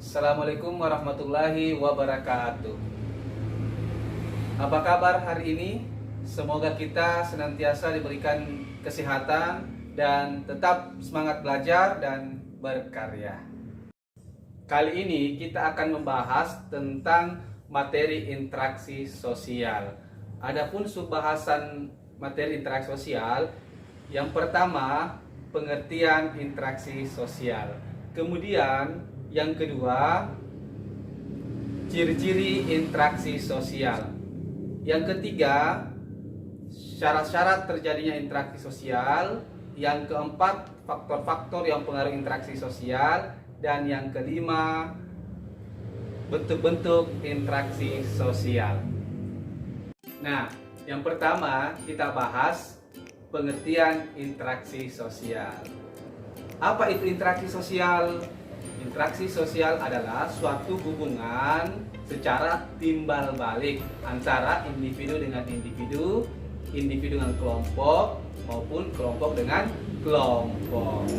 Assalamualaikum warahmatullahi wabarakatuh. Apa kabar hari ini? Semoga kita senantiasa diberikan kesehatan dan tetap semangat belajar dan berkarya. Kali ini kita akan membahas tentang materi interaksi sosial. Adapun subbahasan materi interaksi sosial, yang pertama pengertian interaksi sosial. Kemudian yang kedua, ciri-ciri interaksi sosial. Yang ketiga, syarat-syarat terjadinya interaksi sosial. Yang keempat, faktor-faktor yang mempengaruhi interaksi sosial. Dan yang kelima, bentuk-bentuk interaksi sosial. Nah, yang pertama kita bahas pengertian interaksi sosial. Apa itu interaksi sosial? Interaksi sosial adalah suatu hubungan secara timbal balik antara individu dengan individu, individu dengan kelompok, maupun kelompok dengan kelompok.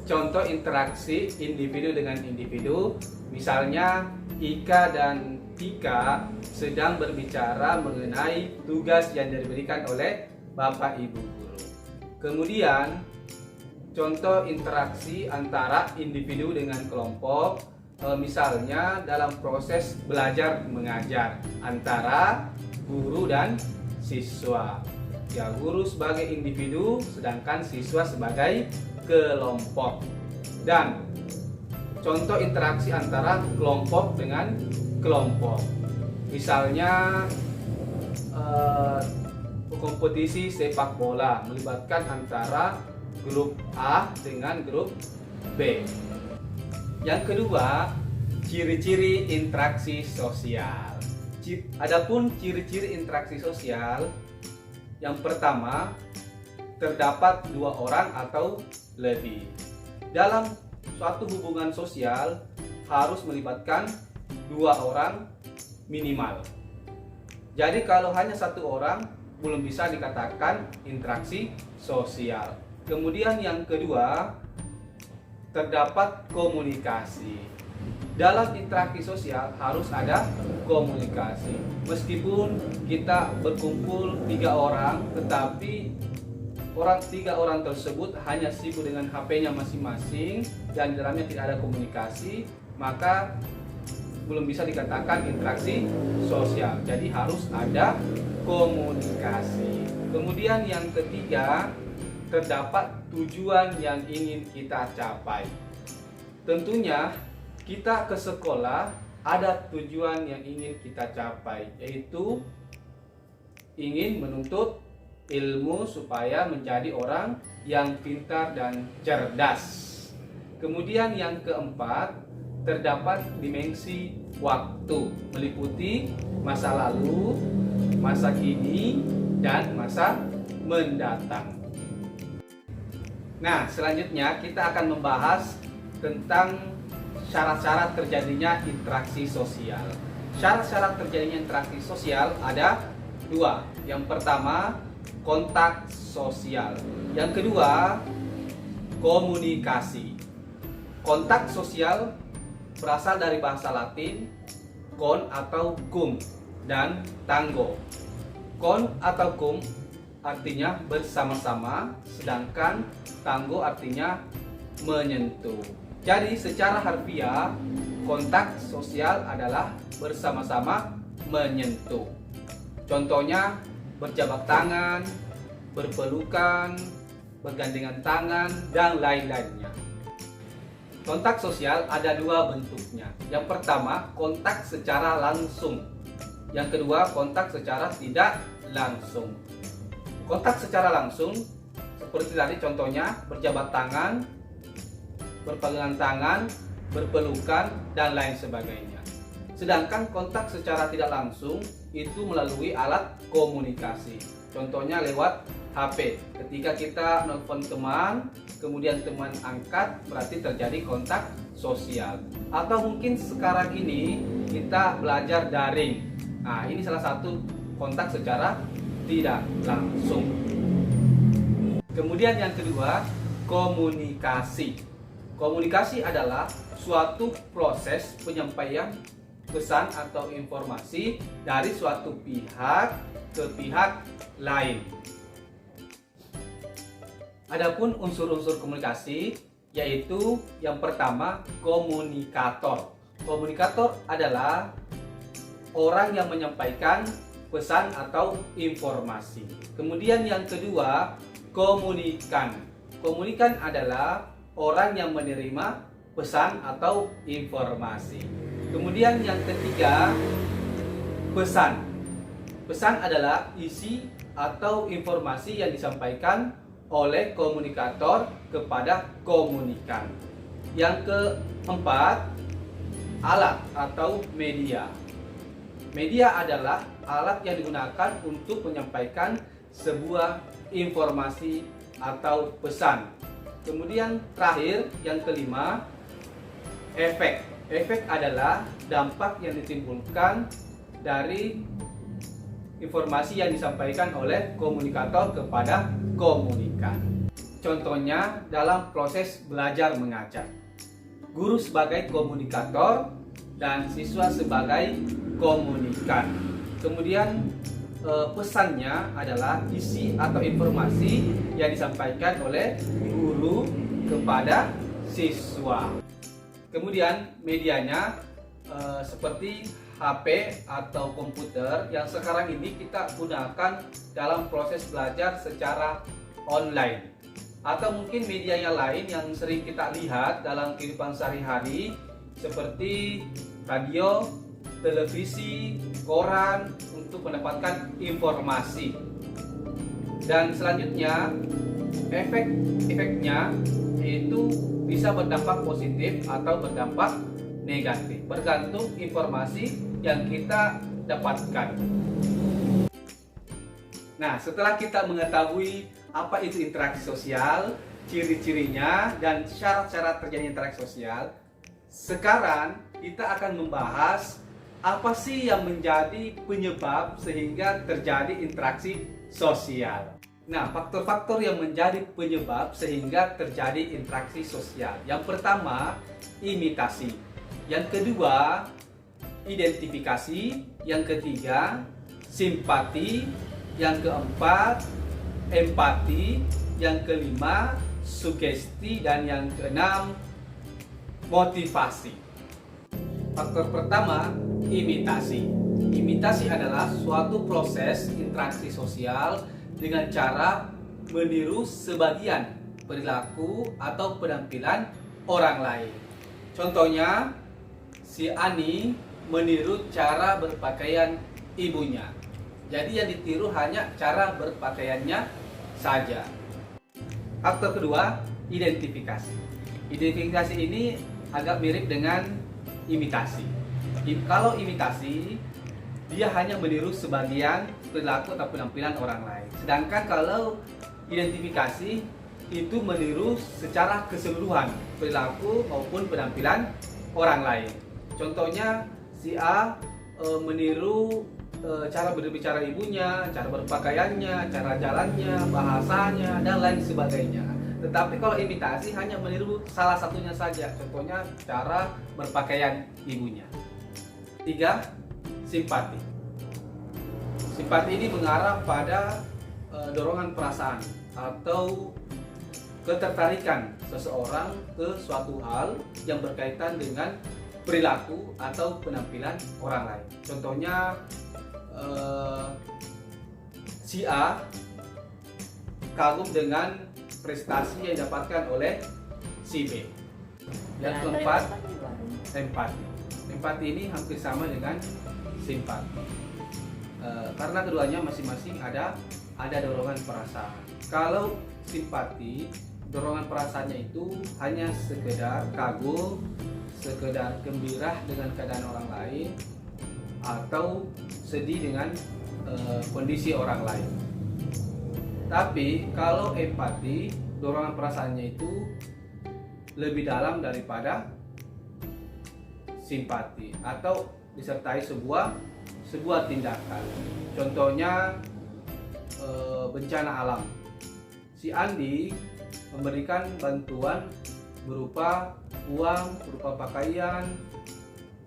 Contoh interaksi individu dengan individu, misalnya Ika dan Tika sedang berbicara mengenai tugas yang diberikan oleh Bapak Ibu guru. Kemudian contoh interaksi antara individu dengan kelompok, misalnya dalam proses belajar mengajar antara guru dan siswa. Ya, guru sebagai individu, sedangkan siswa sebagai kelompok. Dan contoh interaksi antara kelompok dengan kelompok, misalnya kompetisi sepak bola melibatkan antara grup A dengan grup B. Yang kedua, ciri-ciri interaksi sosial. Adapun ciri-ciri interaksi sosial, yang pertama, terdapat dua orang atau lebih. Dalam suatu hubungan sosial harus melibatkan dua orang minimal. Jadi kalau hanya satu orang belum bisa dikatakan interaksi sosial. Kemudian yang kedua, terdapat komunikasi. Dalam interaksi sosial harus ada komunikasi. Meskipun kita berkumpul 3 orang, tetapi tiga orang tersebut hanya sibuk dengan HP-nya masing-masing dan di dalamnya tidak ada komunikasi, maka belum bisa dikatakan interaksi sosial. Jadi harus ada komunikasi. Kemudian yang ketiga, terdapat tujuan yang ingin kita capai. Tentunya kita ke sekolah ada tujuan yang ingin kita capai, yaitu ingin menuntut ilmu supaya menjadi orang yang pintar dan cerdas. Kemudian yang keempat, terdapat dimensi waktu, meliputi masa lalu, masa kini, dan masa mendatang. Nah, selanjutnya kita akan membahas tentang syarat-syarat terjadinya interaksi sosial. Syarat-syarat terjadinya interaksi sosial ada dua. Yang pertama, kontak sosial. Yang kedua, komunikasi. Kontak sosial berasal dari bahasa Latin con atau cum dan tango. Con atau cum artinya bersama-sama, sedangkan tango artinya menyentuh. Jadi secara harfiah, kontak sosial adalah bersama-sama menyentuh. Contohnya berjabat tangan, berpelukan, bergandengan tangan, dan lain-lainnya. Kontak sosial ada dua bentuknya. Yang pertama, kontak secara langsung. Yang kedua, kontak secara tidak langsung. Kontak secara langsung seperti tadi contohnya berjabat tangan, berpegangan tangan, berpelukan, dan lain sebagainya. Sedangkan kontak secara tidak langsung itu melalui alat komunikasi. Contohnya lewat HP. Ketika kita nelpon teman, kemudian teman angkat, berarti terjadi kontak sosial. Atau mungkin sekarang ini kita belajar daring. Nah, ini salah satu kontak secara tidak langsung. Kemudian yang kedua, komunikasi. Komunikasi adalah suatu proses penyampaian pesan atau informasi dari suatu pihak ke pihak lain. Adapun unsur-unsur komunikasi yaitu yang pertama komunikator. Komunikator adalah orang yang menyampaikan pesan atau informasi. Kemudian yang kedua komunikan. Komunikan adalah orang yang menerima pesan atau informasi. Kemudian yang ketiga, pesan. Pesan adalah isi atau informasi yang disampaikan oleh komunikator kepada komunikan. Yang keempat, alat atau media. Media adalah alat yang digunakan untuk menyampaikan sebuah informasi atau pesan. Kemudian terakhir, yang kelima, efek. Efek adalah dampak yang ditimbulkan dari informasi yang disampaikan oleh komunikator kepada komunikan. Contohnya dalam proses belajar mengajar. Guru sebagai komunikator dan siswa sebagai komunikan. Kemudian pesannya adalah isi atau informasi yang disampaikan oleh guru kepada siswa. Kemudian medianya seperti HP atau komputer yang sekarang ini kita gunakan dalam proses belajar secara online. Atau mungkin media yang lain yang sering kita lihat dalam kehidupan sehari-hari seperti radio, televisi, koran untuk mendapatkan informasi. Dan selanjutnya efeknya itu bisa berdampak positif atau berdampak negatif, bergantung informasi yang kita dapatkan. Nah, setelah kita mengetahui apa itu interaksi sosial, ciri-cirinya dan syarat-syarat terjadinya interaksi sosial, sekarang kita akan membahas apa sih yang menjadi penyebab sehingga terjadi interaksi sosial. Nah, faktor-faktor yang menjadi penyebab sehingga terjadi interaksi sosial. Yang pertama, imitasi. Yang kedua, identifikasi. Yang ketiga, simpati. Yang keempat, empati. Yang kelima, sugesti. Dan yang keenam, motivasi. Faktor pertama, imitasi. Imitasi adalah suatu proses interaksi sosial dengan cara meniru sebagian perilaku atau penampilan orang lain. Contohnya, si Ani meniru cara berpakaian ibunya. Jadi yang ditiru hanya cara berpakaiannya saja. Faktor kedua, identifikasi. Identifikasi ini agak mirip dengan imitasi. Kalau imitasi, dia hanya meniru sebagian perilaku atau penampilan orang lain. Sedangkan kalau identifikasi itu meniru secara keseluruhan perilaku maupun penampilan orang lain. Contohnya si A meniru cara berbicara ibunya, cara berpakaiannya, cara jalannya, bahasanya, dan lain sebagainya. Tetapi kalau imitasi hanya meniru salah satunya saja, contohnya cara berpakaian ibunya. 3. Simpati. Simpati ini mengarah pada dorongan perasaan atau ketertarikan seseorang ke suatu hal yang berkaitan dengan perilaku atau penampilan orang lain. Contohnya si A kagum dengan prestasi yang didapatkan oleh si B. Yang keempat, empati. Empati ini hampir sama dengan simpati. Karena keduanya masing-masing ada dorongan perasaan. Kalau simpati, dorongan perasaannya itu hanya sekedar kagum, sekedar gembira dengan keadaan orang lain, atau sedih dengan kondisi orang lain. Tapi kalau empati, dorongan perasaannya itu lebih dalam daripada simpati atau disertai sebuah tindakan. Contohnya bencana alam. Si Andi memberikan bantuan berupa uang, berupa pakaian,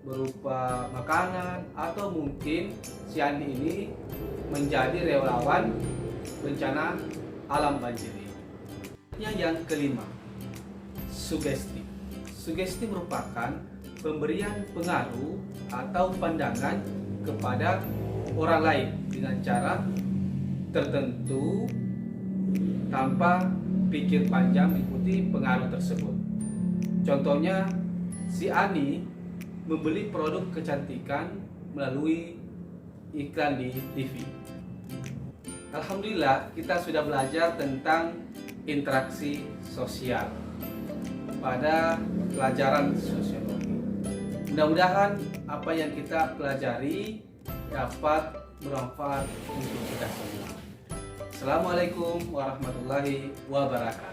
berupa makanan, atau mungkin si Andi ini menjadi relawan bencana alam banjir ini. Yang kelima, sugesti. Sugesti merupakan pemberian pengaruh atau pandangan kepada orang lain dengan cara tertentu tanpa pikir panjang mengikuti pengaruh tersebut. Contohnya, si Ani membeli produk kecantikan melalui iklan di TV. Alhamdulillah, kita sudah belajar tentang interaksi sosial pada pelajaran sosiologi. Mudah-mudahan apa yang kita pelajari dapat bermanfaat untuk kita semua. Assalamualaikum warahmatullahi wabarakatuh.